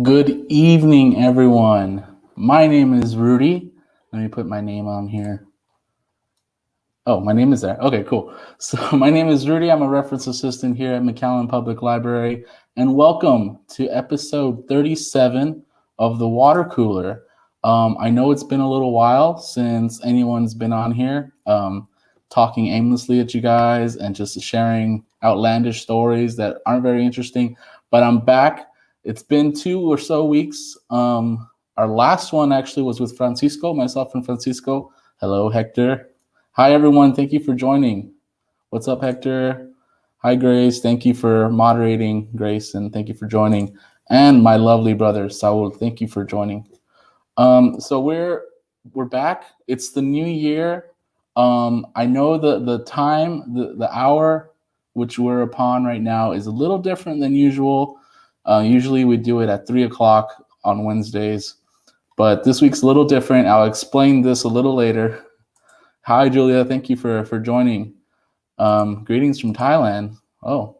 Good evening, everyone. My name is Rudy. Let me put my name on here. Oh, my name is there. Okay, cool. So my name is Rudy. I'm a reference assistant here at McAllen Public Library, and welcome to episode 37 of the Water Cooler. I know it's been a little while since anyone's been on here, talking aimlessly at you guys and just sharing outlandish stories that aren't very interesting, but I'm back. It's been 2 or so weeks. Our last one actually was with Francisco, myself and Francisco. Hello, Hector. Hi, everyone. Thank you for joining. What's up, Hector? Hi, Grace. Thank you for moderating, Grace, and thank you for joining. And my lovely brother, Saul, thank you for joining. So we're back. It's the new year. I know the time, the hour which we're upon right now is a little different than usual. Usually we do it at 3 o'clock on Wednesdays, but this week's a little different. I'll explain this a little later. Hi, Julia. Thank you for joining. Greetings from Thailand. Oh,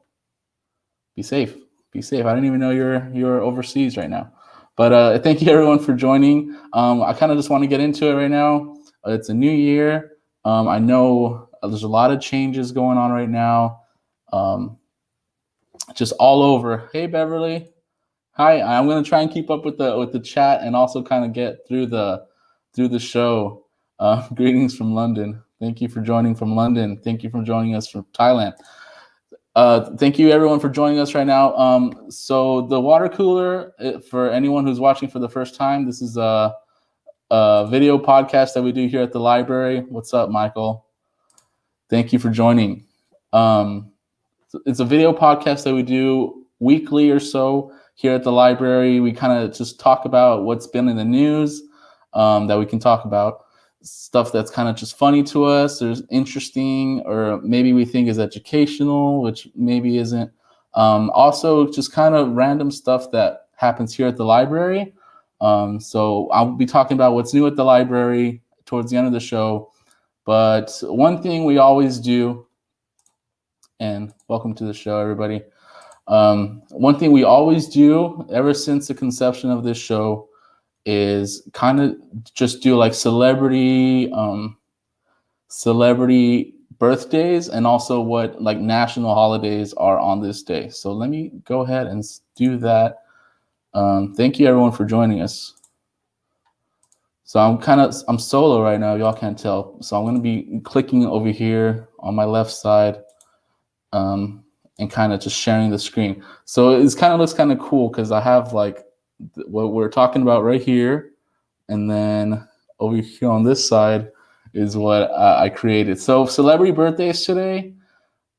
be safe. Be safe. I didn't even know you're overseas right now. But thank you, everyone, for joining. I kind of just want to get into it right now. It's a new year. I know there's a lot of changes going on right now, just all over. Hey, Beverly. Hi. I'm going to try and keep up with the chat and also kind of get through the show. Greetings from London. Thank you for joining from London. Thank you for joining us from Thailand. Thank you, everyone, for joining us right now. So the water cooler, for anyone who's watching for the first time, this is a video podcast that we do here at the library. What's up, Michael? Thank you for joining. It's a video podcast that we do weekly or so here at the library. We kind of just talk about what's been in the news that we can talk about. Stuff that's kind of just funny to us, there's interesting, or maybe we think is educational, which maybe isn't. Also, just kind of random stuff that happens here at the library. So I'll be talking about what's new at the library towards the end of the show. But one thing we always do, and welcome to the show, everybody. One thing we always do ever since the conception of this show is kind of just do like celebrity birthdays and also what like national holidays are on this day. So let me go ahead and do that. Thank you, everyone, for joining us. So I'm solo right now. Y'all can't tell. So I'm going to be clicking over here on my left side and kind of just sharing the screen. So it kind of looks kind of cool because I have like what we're talking about right here, and then over here on this side is what I created. So celebrity birthdays today,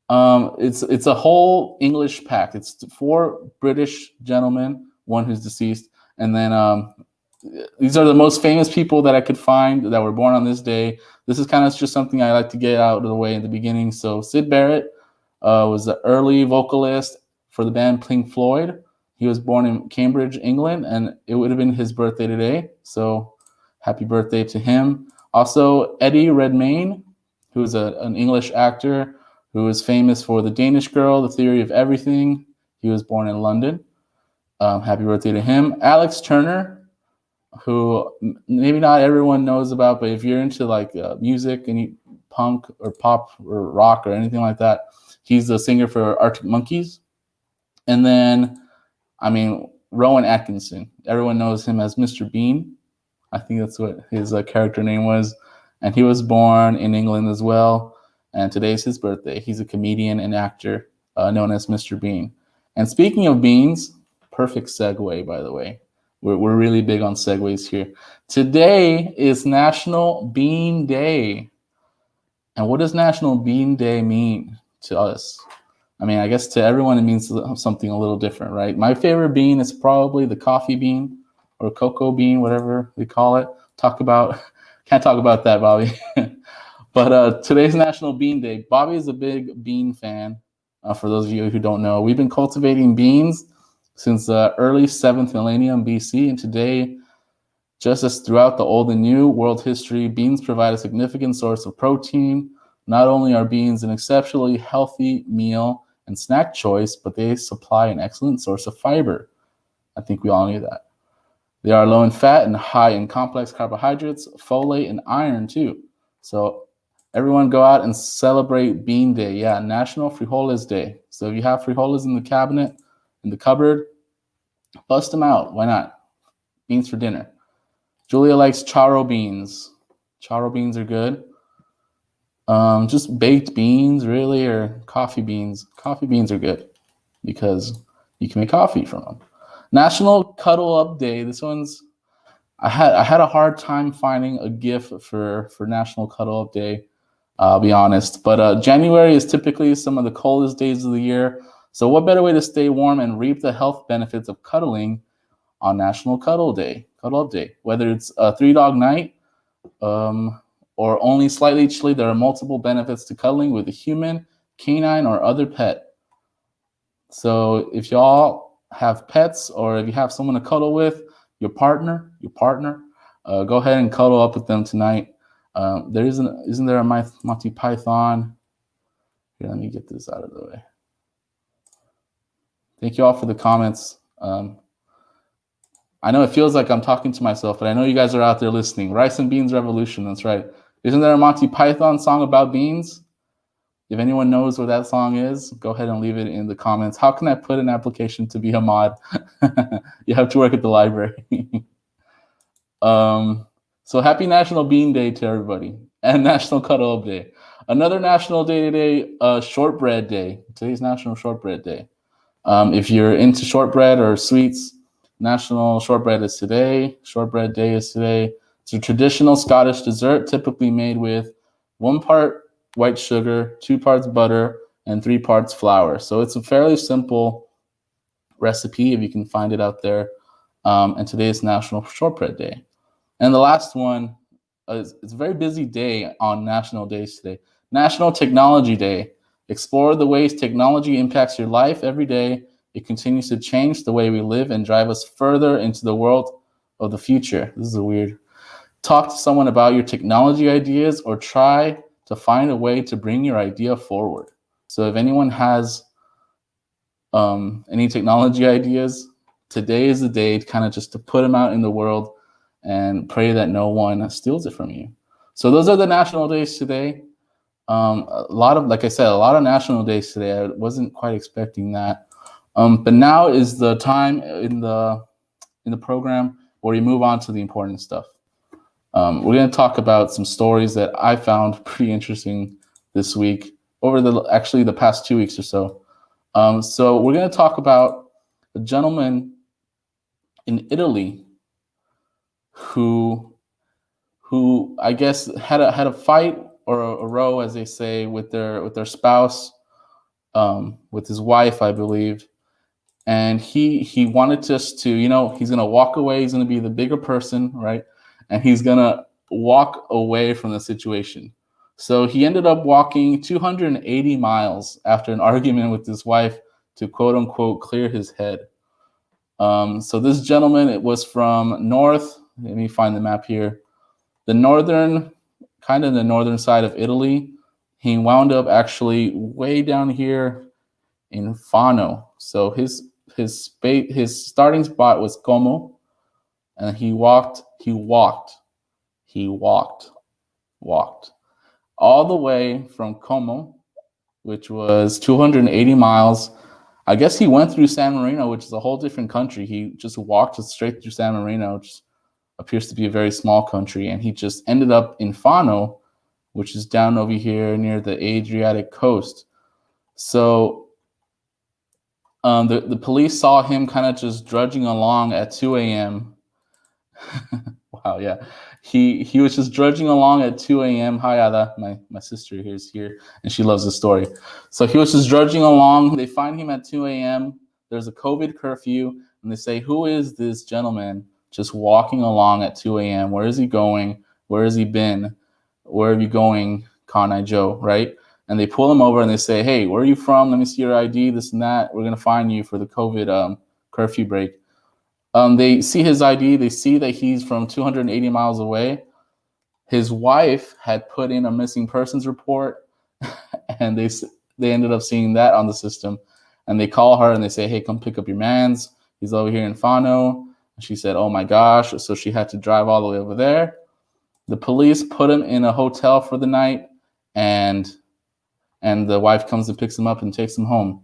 it's a whole English pack. It's 4 British gentlemen, 1 who's deceased, and then these are the most famous people that I could find that were born on this day. This is kind of just something I like to get out of the way in the beginning. So Syd Barrett was the early vocalist for the band Pink Floyd. He was born in Cambridge, England, and it would have been his birthday today. So happy birthday to him. Also, Eddie Redmayne, who is an English actor who is famous for The Danish Girl, The Theory of Everything. He was born in London. Happy birthday to him. Alex Turner, who maybe not everyone knows about, but if you're into like music and punk or pop or rock or anything like that, he's the singer for Arctic Monkeys. And then Rowan Atkinson. Everyone knows him as Mr. Bean. I think that's what his character name was. And he was born in England as well. And today's his birthday. He's a comedian and actor known as Mr. Bean. And speaking of beans, perfect segue, by the way. We're really big on segues here. Today is National Bean Day. And what does National Bean Day mean to us? I guess to everyone it means something a little different, right? My favorite bean is probably the coffee bean or cocoa bean, whatever they call it. Can't talk about that, Bobby. But today's National Bean Day. Bobby is a big bean fan. For those of you who don't know, we've been cultivating beans since the early 7th millennium BC, and today, just as throughout the old and new world history, beans provide a significant source of protein. Not only are beans an exceptionally healthy meal and snack choice, but they supply an excellent source of fiber. I think we all knew that. They are low in fat and high in complex carbohydrates, folate, and iron too. So everyone go out and celebrate Bean Day. Yeah, National Frijoles Day. So if you have frijoles in the cabinet, in the cupboard, bust them out. Why not? Beans for dinner. Julia likes charro beans. Charro beans are good. Just baked beans, really, or coffee beans. Coffee beans are good because you can make coffee from them. National Cuddle Up Day. This one's I had a hard time finding a GIF for National Cuddle Up Day. I'll be honest, but January is typically some of the coldest days of the year. So what better way to stay warm and reap the health benefits of cuddling on National Cuddle Day, Cuddle Up Day? Whether it's a 3-dog night or only slightly chilly, there are multiple benefits to cuddling with a human, canine, or other pet. So if y'all have pets or if you have someone to cuddle with, your partner, go ahead and cuddle up with them tonight. Isn't there a Monty Python? Here, let me get this out of the way. Thank you all for the comments. I know it feels like I'm talking to myself, but I know you guys are out there listening. Rice and Beans Revolution, that's right. Isn't there a Monty Python song about beans? If anyone knows what that song is, go ahead and leave it in the comments. How can I put an application to be a mod? You have to work at the library. So happy National Bean Day to everybody and National Cuddle Up Day. Another national day today, Shortbread Day. Today's National Shortbread Day. If you're into shortbread or sweets, National Shortbread is today. Shortbread Day is today. It's a traditional Scottish dessert typically made with 1 part white sugar, 2 parts butter, and 3 parts flour. So it's a fairly simple recipe if you can find it out there. And today is National Shortbread Day. And the last one, it's a very busy day on national days today. National Technology Day. Explore the ways technology impacts your life every day. It continues to change the way we live and drive us further into the world of the future. This is weird. Talk to someone about your technology ideas or try to find a way to bring your idea forward. So if anyone has any technology ideas, today is the day to kind of just to put them out in the world and pray that no one steals it from you. So those are the national days today. Like I said, a lot of national days today. I wasn't quite expecting that. But now is the time in the program where we move on to the important stuff. We're going to talk about some stories that I found pretty interesting this week over the past 2 weeks or so. So we're going to talk about a gentleman in Italy who I guess had a fight or a row, as they say, with their spouse, with his wife, I believe. And he wanted just to, he's going to walk away. He's going to be the bigger person, right? And he's going to walk away from the situation. So he ended up walking 280 miles after an argument with his wife to, quote unquote, clear his head. So this gentleman, it was from let me find the map here. The northern side of Italy. He wound up actually way down here in Fano. So his starting spot was Como, and he walked all the way from Como, which was 280 miles. I guess he went through San Marino, which is a whole different country. He just walked straight through San Marino, which appears to be a very small country, and he just ended up in Fano, which is down over here near the Adriatic coast. So the police saw him kind of just drudging along at 2 a.m. Wow, yeah. He was just drudging along at 2 a.m. Hi, Ada. My sister is here, and she loves the story. So he was just drudging along. They find him at 2 a.m. There's a COVID curfew, and they say, who is this gentleman just walking along at 2 a.m.? Where is he going? Where has he been? Where are you going, Conai Joe, right? And they pull him over and they say, hey, where are you from? Let me see your ID, this and that. We're going to fine you for the COVID curfew break. They see his ID. They see that he's from 280 miles away. His wife had put in a missing persons report, and they ended up seeing that on the system. And they call her and they say, hey, come pick up your mans. He's over here in Fano. And she said, oh my gosh. So she had to drive all the way over there. The police put him in a hotel for the night, and the wife comes and picks him up and takes him home.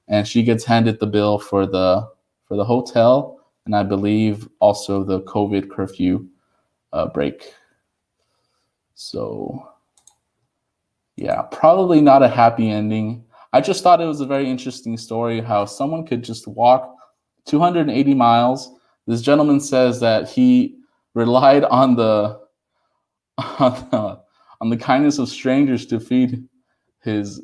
And she gets handed the bill for the hotel, and I believe also the COVID curfew break. So yeah, probably not a happy ending. I just thought it was a very interesting story how someone could just walk 280 miles. This gentleman says that he relied on the kindness of strangers to feed his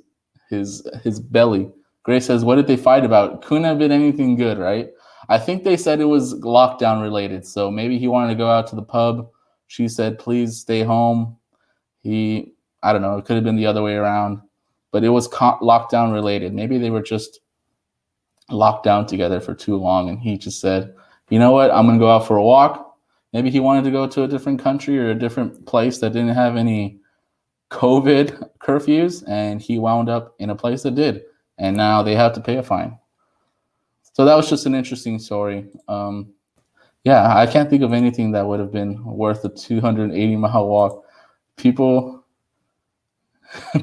belly. Grace says, what did they fight about? Couldn't have been anything good, right? I think they said it was lockdown related. So maybe he wanted to go out to the pub. She said, please stay home. I don't know, it could have been the other way around, but it was lockdown related. Maybe they were just locked down together for too long, and he just said, you know what, I'm going to go out for a walk. Maybe he wanted to go to a different country or a different place that didn't have any COVID curfews, and he wound up in a place that did, and now they have to pay a fine. So that was just an interesting story. Yeah, I can't think of anything that would have been worth a 280-mile walk. People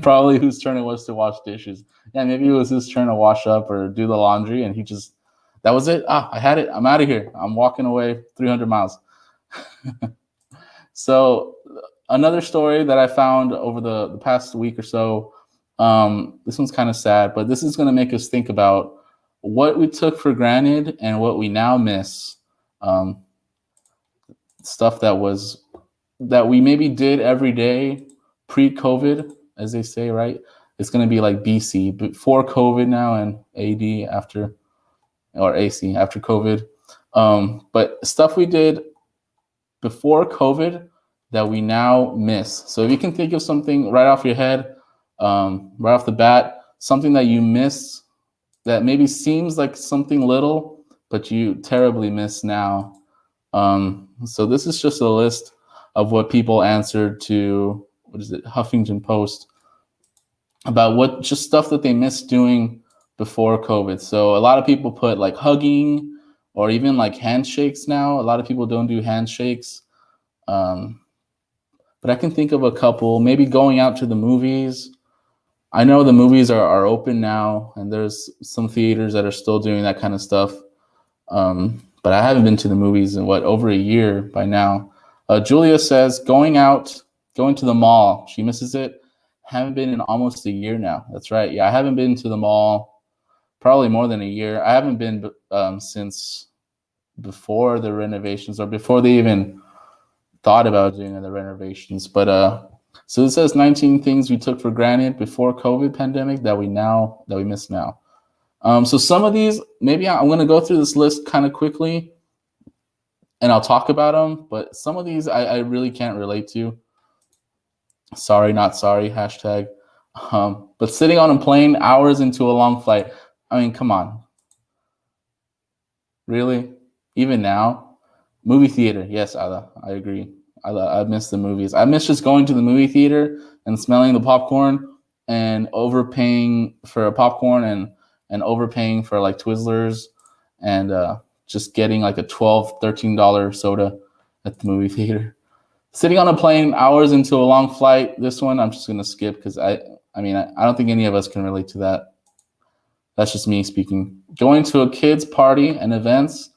probably whose turn it was to wash dishes. Yeah, maybe it was his turn to wash up or do the laundry, and that was it. I had it. I'm out of here. I'm walking away 300 miles. So another story that I found over the past week or so, this one's kind of sad, but this is going to make us think about what we took for granted and what we now miss. Stuff that we maybe did every day pre-COVID, as they say, right? It's going to be like BC, before COVID now, and AD after, or AC after COVID. But stuff we did before COVID that we now miss. So if you can think of something right off your head, right off the bat, something that you miss that maybe seems like something little, but you terribly miss now. So this is just a list of what people answered to, Huffington Post, about what just stuff that they missed doing before COVID. So a lot of people put like hugging or even like handshakes now. A lot of people don't do handshakes. But I can think of a couple, maybe going out to the movies. I know the movies are open now, and there's some theaters that are still doing that kind of stuff. But I haven't been to the movies in over a year by now. Julia says going to the mall. She misses it. Haven't been in almost a year now. That's right. Yeah, I haven't been to the mall probably more than a year. I haven't been since before the renovations, or before they even thought about doing the renovations. But so it says 19 things we took for granted before COVID pandemic that we miss now. So some of these, maybe I'm going to go through this list kind of quickly, and I'll talk about them. But some of these I really can't relate to. Sorry, not sorry, hashtag. But sitting on a plane hours into a long flight. I mean, come on. Really? Even now? Movie theater. Yes, Ada, I agree. I miss the movies. I miss just going to the movie theater and smelling the popcorn and overpaying for a popcorn and overpaying for like Twizzlers and just getting like a $12, $13 soda at the movie theater. Sitting on a plane hours into a long flight. This one I'm just gonna skip because I don't think any of us can relate to that. That's just me speaking. Going to a kids' party and events.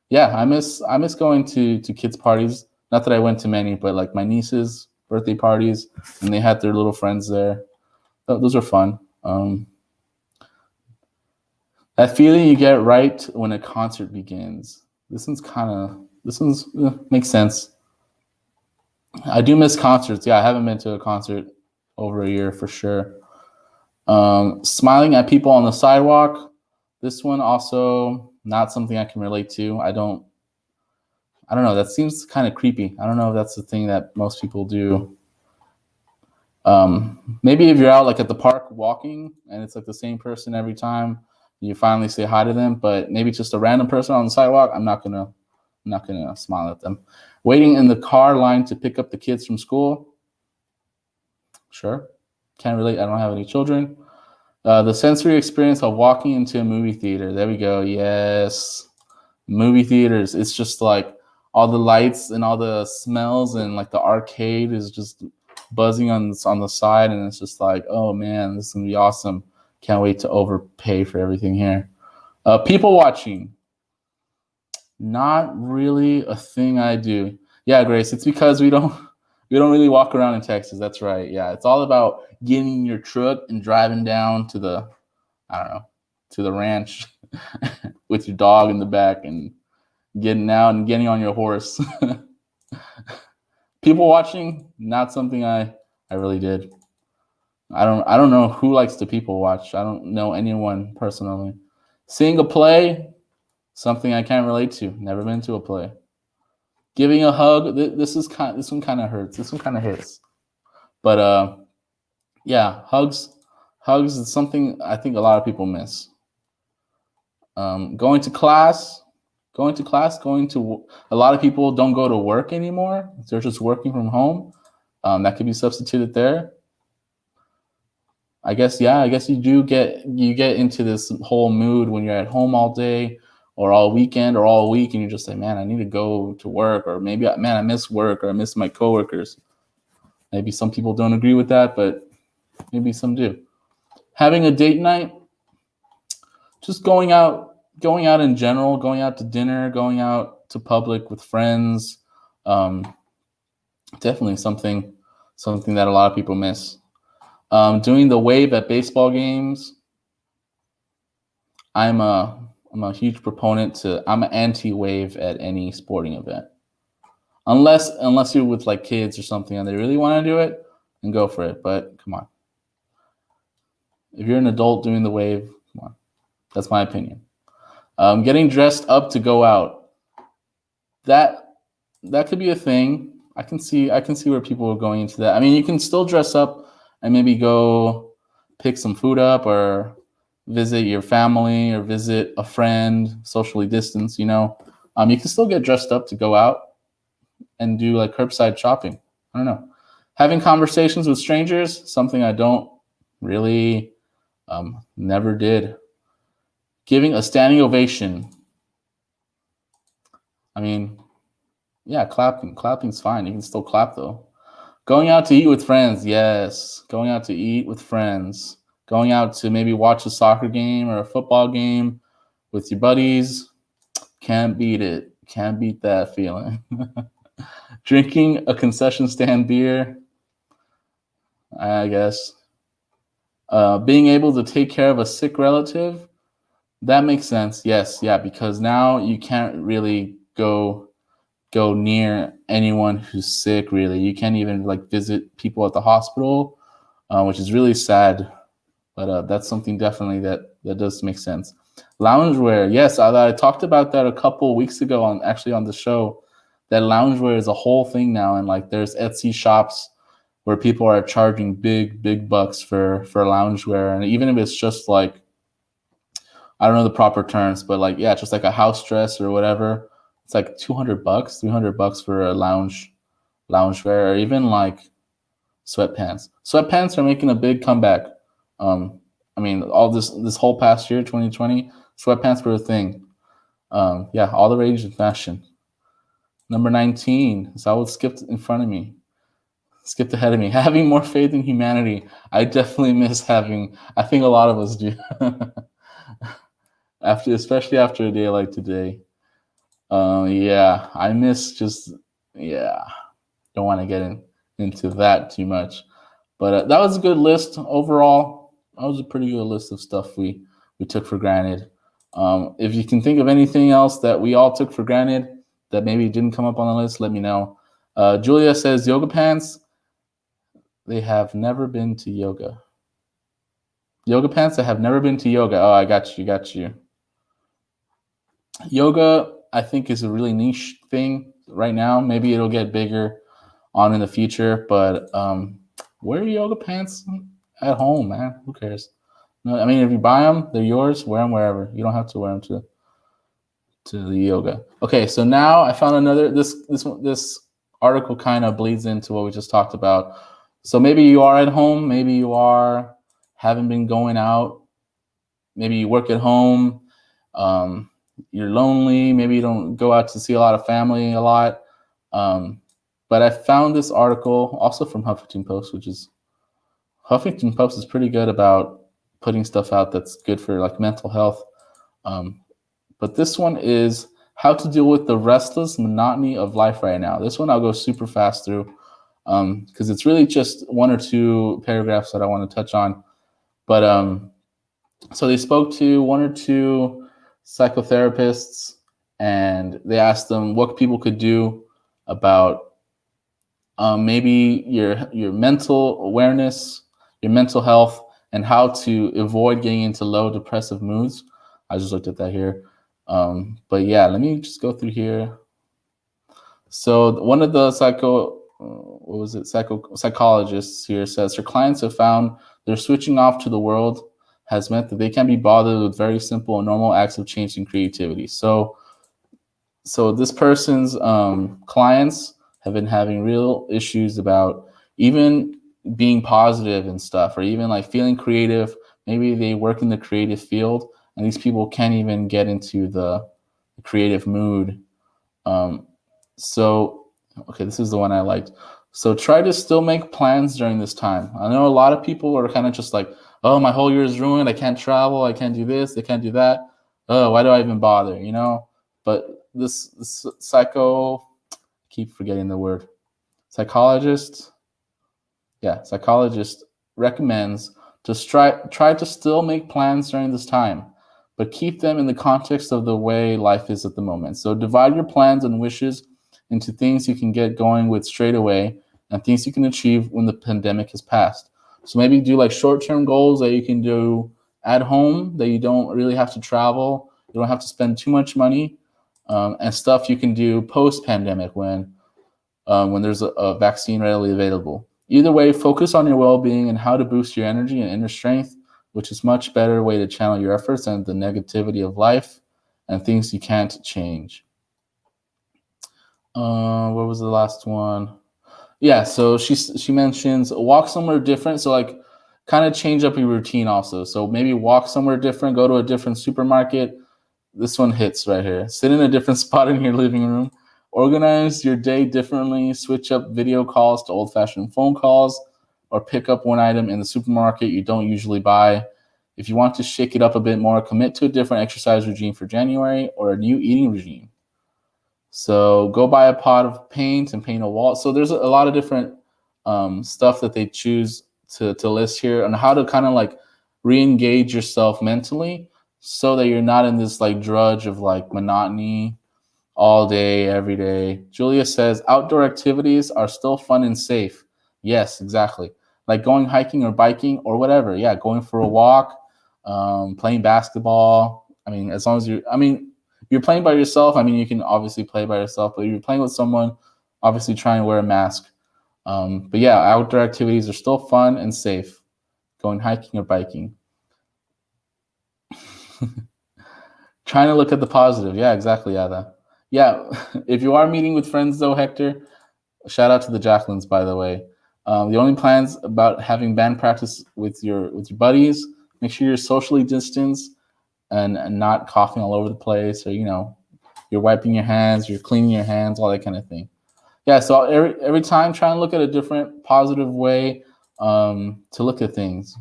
Yeah, I miss going to kids' parties. Not that I went to many, but like my niece's birthday parties, and they had their little friends there. Those are fun. That feeling you get right when a concert begins. This one's makes sense. I do miss concerts. Yeah, I haven't been to a concert over a year for sure. Smiling at people on the sidewalk. This one also not something I can relate to. I don't know. That seems kind of creepy. I don't know if that's the thing that most people do. Maybe if you're out like at the park walking and it's like the same person every time, you finally say hi to them. But maybe just a random person on the sidewalk, I'm not gonna smile at them. Waiting in the car line to pick up the kids from school. Sure, can't relate. I don't have any children. The sensory experience of walking into a movie theater. There we go. Yes. movie theaters, it's just like all the lights and all the smells, and like the arcade is just buzzing on the side, and it's just like, oh man, this is gonna be awesome. Can't wait to overpay for everything here. People watching, not really a thing I do. Yeah, Grace, it's because we don't really walk around in Texas. That's right. Yeah, it's all about getting in your truck and driving down to the, I don't know, to the ranch with your dog in the back and getting out and getting on your horse. People watching, not something I really did. I don't know who likes to people watch. I don't know anyone personally. Seeing a play, something I can't relate to. Never been to a play. Giving a hug, this one kind of hurts. This one kind of hits. But yeah, hugs is something I think a lot of people miss. Going to class, a lot of people don't go to work anymore. They're just working from home. That could be substituted there. I guess you get into this whole mood when you're at home all day or all weekend or all week, and you just say, man, I need to go to work, or maybe, man, I miss work, or I miss my coworkers. Maybe some people don't agree with that, but maybe some do. Having a date night, just going out in general, going out to dinner, going out to public with friends. Definitely something that a lot of people miss. Doing the wave at baseball games. I'm a huge proponent I'm an anti-wave at any sporting event. Unless you're with like kids or something and they really want to do it, then go for it. But come on. If you're an adult doing the wave, come on. That's my opinion. Getting dressed up to go out. That could be a thing. I can see where people are going into that. I mean, you can still dress up and maybe go pick some food up or visit your family or visit a friend, socially distance, you can still get dressed up to go out and do like curbside shopping. I don't know. Having conversations with strangers, something I don't really, never did. Giving a standing ovation. I mean, yeah, clapping's fine. You can still clap though. Going out to eat with friends, yes. Going out to eat with friends. Going out to maybe watch a soccer game or a football game with your buddies. Can't beat it. Can't beat that feeling. Drinking a concession stand beer, I guess. Being able to take care of a sick relative, that makes sense. Yes, yeah, because now you can't really go near anyone who's sick, really. You can't even like visit people at the hospital, which is really sad. But that's something definitely that does make sense. Loungewear, yes, I talked about that a couple weeks ago on the show. That loungewear is a whole thing now, and like there's Etsy shops where people are charging big bucks for loungewear, and even if it's just like, I don't know the proper terms, but like, yeah, just like a house dress or whatever, it's like $200, $300 for a loungewear, or even like sweatpants. Sweatpants are making a big comeback. I mean, all this whole past year, 2020, sweatpants were a thing. Yeah, all the rage in fashion. Number 19, Zawad skipped in front of me. Skipped ahead of me. Having more faith in humanity. I definitely miss having, I think a lot of us do. Especially after a day like today. Yeah, I miss yeah. Don't want to get into that too much. But that was a good list overall. That was a pretty good list of stuff we took for granted. If you can think of anything else that we all took for granted that maybe didn't come up on the list, let me know. Julia says yoga pants. They have never been to yoga. Yoga pants that have never been to yoga. Oh, I got you. Yoga, I think, is a really niche thing right now. Maybe it'll get bigger on in the future, but wear yoga pants at home, man. Who cares? No, I mean, if you buy them, they're yours. Wear them wherever. You don't have to wear them to the yoga. Okay, so now I found another. This article kind of bleeds into what we just talked about. So maybe you are at home. Maybe you haven't been going out. Maybe you work at home. you're lonely, maybe you don't go out to see a lot of family a lot. But I found this article also from Huffington Post, Huffington Post is pretty good about putting stuff out that's good for like mental health. But this one is how to deal with the restless monotony of life right now. This one I'll go super fast through because it's really just one or two paragraphs that I want to touch on. But so they spoke to one or two psychotherapists and they asked them what people could do about maybe your mental awareness, your mental health, and how to avoid getting into low depressive moods. I just looked at that here. But yeah, let me just go through here. So one of the psychologists here says her clients have found their switching off to the world has meant that they can be bothered with very simple and normal acts of change and creativity. So this person's clients have been having real issues about even being positive and stuff, or even like feeling creative. Maybe they work in the creative field, and these people can't even get into the creative mood. So, okay, this is the one I liked. So try to still make plans during this time. I know a lot of people are kind of just like, oh, my whole year is ruined. I can't travel. I can't do this. I can't do that. Oh, why do I even bother? You know? But this keep forgetting the word, psychologist recommends to try to still make plans during this time, but keep them in the context of the way life is at the moment. So divide your plans and wishes into things you can get going with straight away and things you can achieve when the pandemic has passed. So maybe do like short-term goals that you can do at home, that you don't really have to travel, you don't have to spend too much money, and stuff you can do post-pandemic when there's a vaccine readily available. Either way, focus on your well-being and how to boost your energy and inner strength, which is much better way to channel your efforts than the negativity of life and things you can't change. What was the last one? Yeah, so she mentions walk somewhere different. So like kind of change up your routine also. So maybe walk somewhere different, go to a different supermarket. This one hits right here. Sit in a different spot in your living room. Organize your day differently. Switch up video calls to old-fashioned phone calls, or pick up one item in the supermarket you don't usually buy. If you want to shake it up a bit more, commit to a different exercise regime for January or a new eating regime. So go buy a pot of paint and paint a wall. So there's a lot of different stuff that they choose to list here on how to kind of like re-engage yourself mentally so that you're not in this like drudge of like monotony all day, every day. Julia says outdoor activities are still fun and safe. Yes, exactly. Like going hiking or biking or whatever. Yeah, going for a walk, playing basketball. I mean, as long as you're playing by yourself. I mean, you can obviously play by yourself, but if you're playing with someone, obviously try and wear a mask. But yeah, outdoor activities are still fun and safe. Going hiking or biking. Trying to look at the positive. Yeah, exactly, Ada. Yeah, if you are meeting with friends though, Hector, shout out to the Jacquelines, by the way. The only plans about having band practice with your buddies, make sure you're socially distanced and not coughing all over the place, or you're wiping your hands, you're cleaning your hands, all that kind of thing. Yeah, so every time try and look at a different positive way to look at things.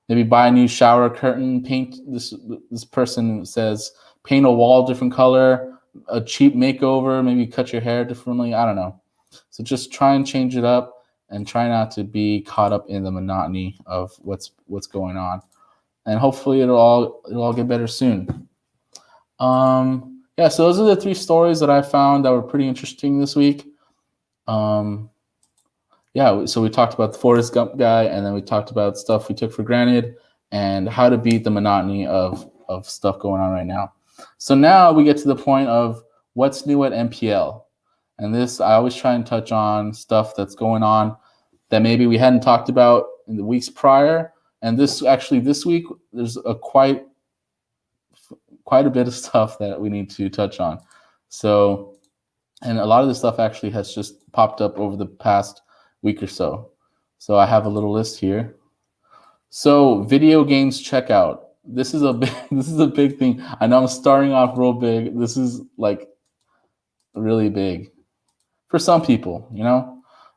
Maybe buy a new shower curtain, paint this person says paint a wall different color, a cheap makeover, maybe cut your hair differently. I don't know. So just try and change it up and try not to be caught up in the monotony of what's going on. And hopefully it'll all get better soon. Yeah, so those are the 3 stories that I found that were pretty interesting this week. Yeah, so we talked about the Forrest Gump guy, and then we talked about stuff we took for granted and how to beat the monotony of stuff going on right now. So now we get to the point of what's new at MPL. And this, I always try and touch on stuff that's going on that maybe we hadn't talked about in the weeks prior. And this week, there's quite a bit of stuff that we need to touch on. So, and a lot of this stuff actually has just popped up over the past week or so. So I have a little list here. So video games checkout. This is a big this is a big thing. I know I'm starting off real big. This is like really big for some people, you know.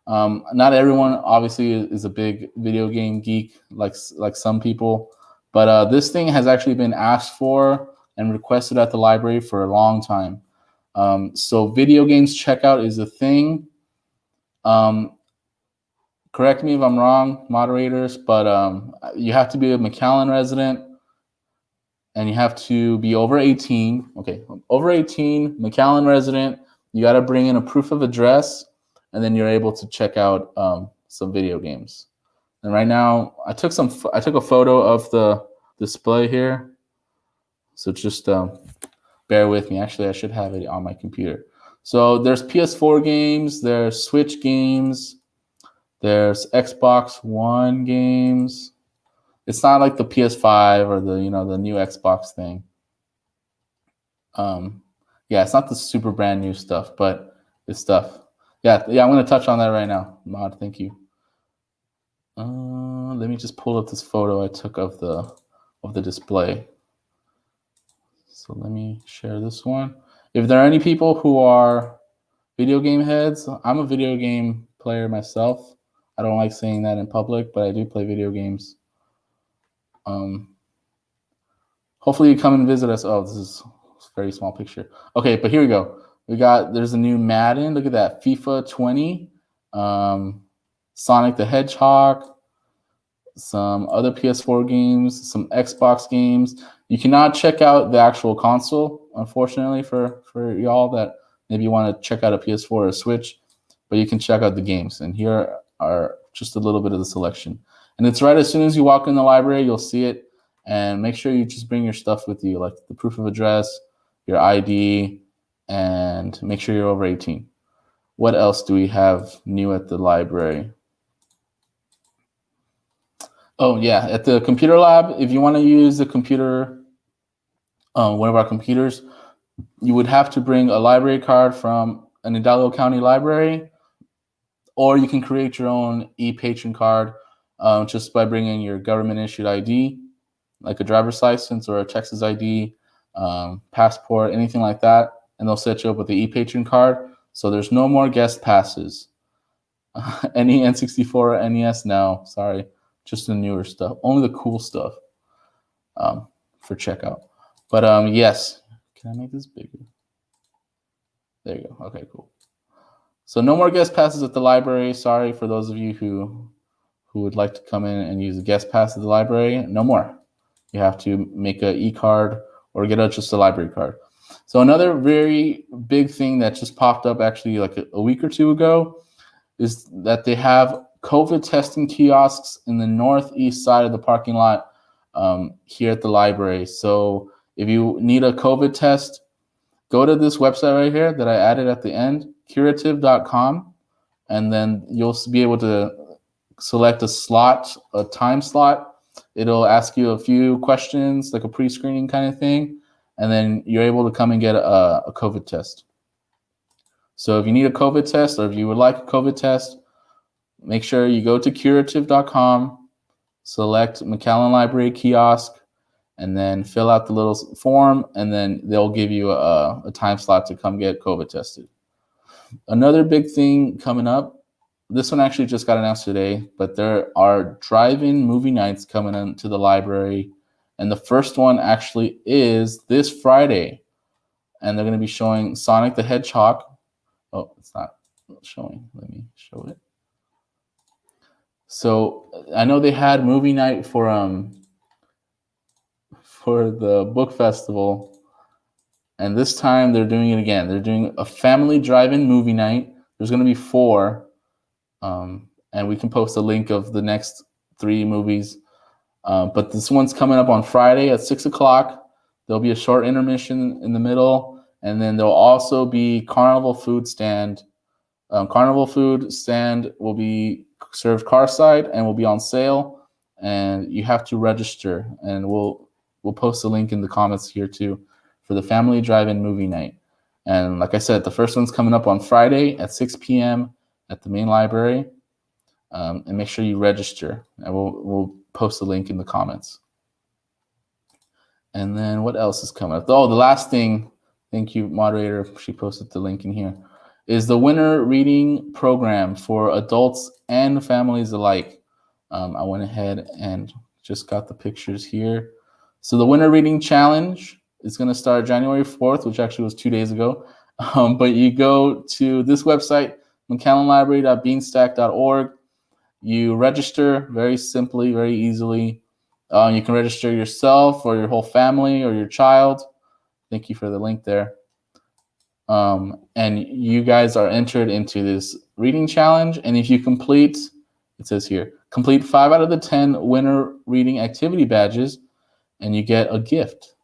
Not everyone obviously is a big video game geek like some people, but this thing has actually been asked for and requested at the library for a long time. So video games checkout is a thing. Um, Correct me if I'm wrong, moderators, but you have to be a McAllen resident and you have to be over 18. Okay, over 18, McAllen resident. You got to bring in a proof of address, and then you're able to check out some video games. And right now, I took a photo of the display here, so just bear with me. Actually, I should have it on my computer. So there's PS4 games, there's Switch games, there's Xbox One games. It's not like the PS5 or the new Xbox thing. Yeah, it's not the super brand new stuff, but it's stuff. Yeah, I'm gonna touch on that right now. Mod, thank you. Let me just pull up this photo I took of the display. So let me share this one. If there are any people who are video game heads, I'm a video game player myself. I don't like saying that in public, but I do play video games. Hopefully you come and visit us. Oh, this is a very small picture. Okay, but here we go. There's a new Madden. Look at that, FIFA 20, Sonic the Hedgehog, some other PS4 games, some Xbox games. You cannot check out the actual console, unfortunately, for y'all that maybe want to check out a PS4 or a Switch, but you can check out the games. And here are just a little bit of the selection. And it's right as soon as you walk in the library, you'll see it. And make sure you just bring your stuff with you, like the proof of address, your ID, and make sure you're over 18. What else do we have new at the library? Oh, yeah, at the computer lab, if you want to use the computer, one of our computers, you would have to bring a library card from an Hidalgo County library, or you can create your own e-patron card just by bringing your government-issued ID, like a driver's license or a Texas ID, passport, anything like that, and they'll set you up with the e-patron card. So there's no more guest passes. Any N64 or NES? No, sorry, just the newer stuff. Only the cool stuff for checkout. But yes, can I make this bigger? There you go. Okay, cool. So no more guest passes at the library. Sorry for those of you who would like to come in and use a guest pass at the library. No more. You have to make an e-card or get just a library card. So another very big thing that just popped up actually like a week or two ago is that they have COVID testing kiosks in the northeast side of the parking lot here at the library. So if you need a COVID test, go to this website right here that I added at the end, curative.com, and then you'll be able to select a time slot. It'll ask you a few questions, like a pre-screening kind of thing, and then you're able to come and get a COVID test. So if you need a COVID test or if you would like a COVID test, make sure you go to curative.com, select McAllen Library Kiosk, and then fill out the little form, and then they'll give you a time slot to come get COVID tested. Another big thing coming up, this one actually just got announced today, but there are drive-in movie nights coming into the library. And the first one actually is this Friday. And they're going to be showing Sonic the Hedgehog. Oh, it's not showing. Let me show it. So I know they had movie night for the book festival. And this time they're doing it again. They're doing a family drive-in movie night. There's going to be 4. And we can post a link of the next 3 movies. But this one's coming up on Friday at 6 o'clock. There'll be a short intermission in the middle. And then there'll also be carnival food stand. Carnival food stand will be served carside and will be on sale. And you have to register. And we'll post a link in the comments here too for the family drive-in movie night. And like I said, the first one's coming up on Friday at 6 p.m. at the main library. And make sure you register. And we'll post a link in the comments. And then what else is coming up? Oh, the last thing, thank you, moderator. She posted the link in here, is the winter reading program for adults and families alike. I went ahead and just got the pictures here. So the winter reading challenge is going to start January 4th, which actually was 2 days ago. But you go to this website, mccallanlibrary.beanstack.org. You register very simply, very easily. You can register yourself or your whole family or your child. Thank you for the link there. And you guys are entered into this reading challenge. And if you complete, it says here, complete 5 out of the 10 winter reading activity badges, and you get a gift.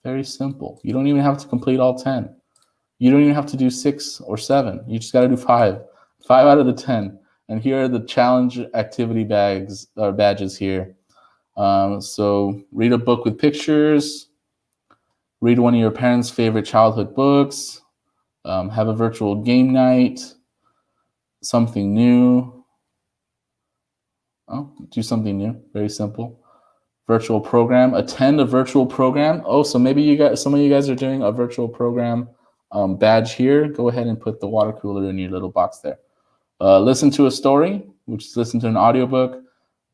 Very simple. You don't even have to complete all 10. You don't even have to do 6 or 7. You just got to do 5. 5 out of the 10. And here are the challenge activity bags or badges here. So read a book with pictures, read one of your parents' favorite childhood books, have a virtual game night, something new. Oh, do something new. Very simple. Virtual program. Attend a virtual program. Oh, so maybe some of you guys are doing a virtual program badge here. Go ahead and put the water cooler in your little box there. Listen to a story, which is listen to an audiobook.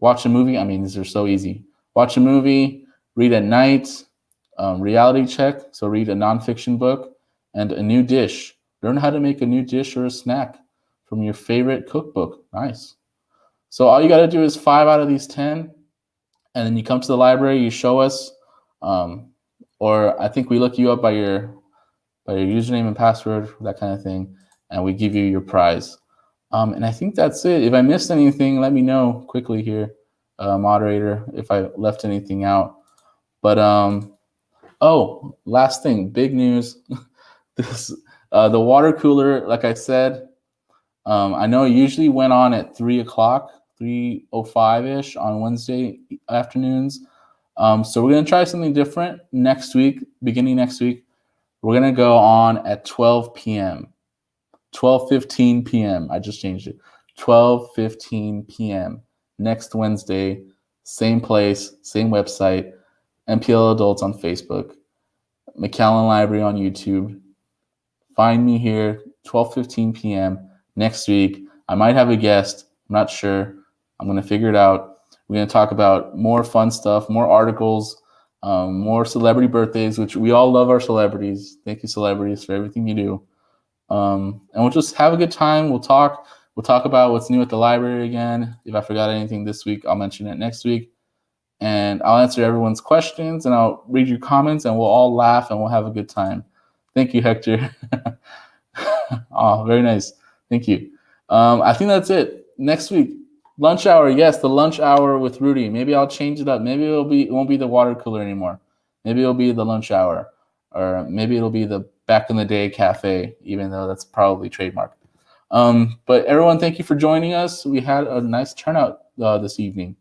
Watch a movie. I mean, these are so easy. Watch a movie, read at night, reality check. So read a nonfiction book, and a new dish. Learn how to make a new dish or a snack from your favorite cookbook. Nice. So all you got to do is 5 out of these 10. And then you come to the library, you show us, or I think we look you up by your username and password, that kind of thing, and we give you your prize. And I think that's it. If I missed anything, let me know quickly here, moderator, if I left anything out. But oh, last thing, big news. This the water cooler, like I said, I know it usually went on at 3 o'clock, 3:05-ish on Wednesday afternoons. So we're gonna try something different next week, beginning next week. We're gonna go on at 12 p.m. 12:15 p.m. I just changed it. 12:15 p.m. next Wednesday, same place, same website, MPL Adults on Facebook, McAllen Library on YouTube. Find me here, 12:15 p.m. next week. I might have a guest. I'm not sure. I'm going to figure it out. We're going to talk about more fun stuff, more articles, more celebrity birthdays, which we all love our celebrities. Thank you, celebrities, for everything you do. And we'll just have a good time. We'll talk about what's new at the library again. If I forgot anything this week, I'll mention it next week. And I'll answer everyone's questions, and I'll read your comments, and we'll all laugh, and we'll have a good time. Thank you, Hector. Oh, very nice. Thank you. I think that's it. Next week, lunch hour. Yes, the lunch hour with Rudy. Maybe I'll change it up. Maybe it won't be the water cooler anymore. Maybe it'll be the lunch hour, or maybe it'll be the back in the day cafe, even though that's probably trademarked. But everyone, thank you for joining us. We had a nice turnout this evening.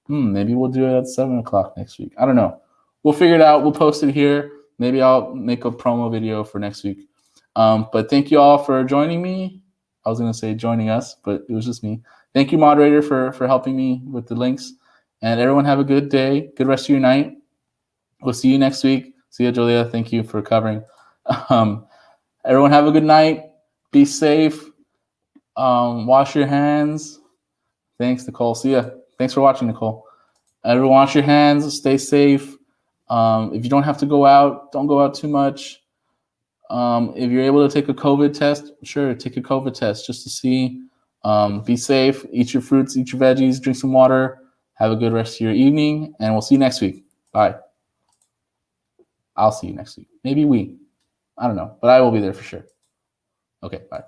Maybe we'll do it at 7 o'clock next week. I don't know. We'll figure it out. We'll post it here. Maybe I'll make a promo video for next week. But thank you all for joining me. I was going to say joining us, but it was just me. Thank you, moderator, for helping me with the links. And everyone have a good day. Good rest of your night. We'll see you next week. See you, Julia. Thank you for covering. Everyone have a good night. Be safe. Wash your hands. Thanks, Nicole. See ya. Thanks for watching, Nicole. Everyone wash your hands. Stay safe. If you don't have to go out, don't go out too much. If you're able to take a COVID test, sure, take a COVID test just to see. Be safe. Eat your fruits, eat your veggies, drink some water. Have a good rest of your evening, and we'll see you next week. Bye. I'll see you next week. Maybe we. I don't know, but I will be there for sure. Okay, bye.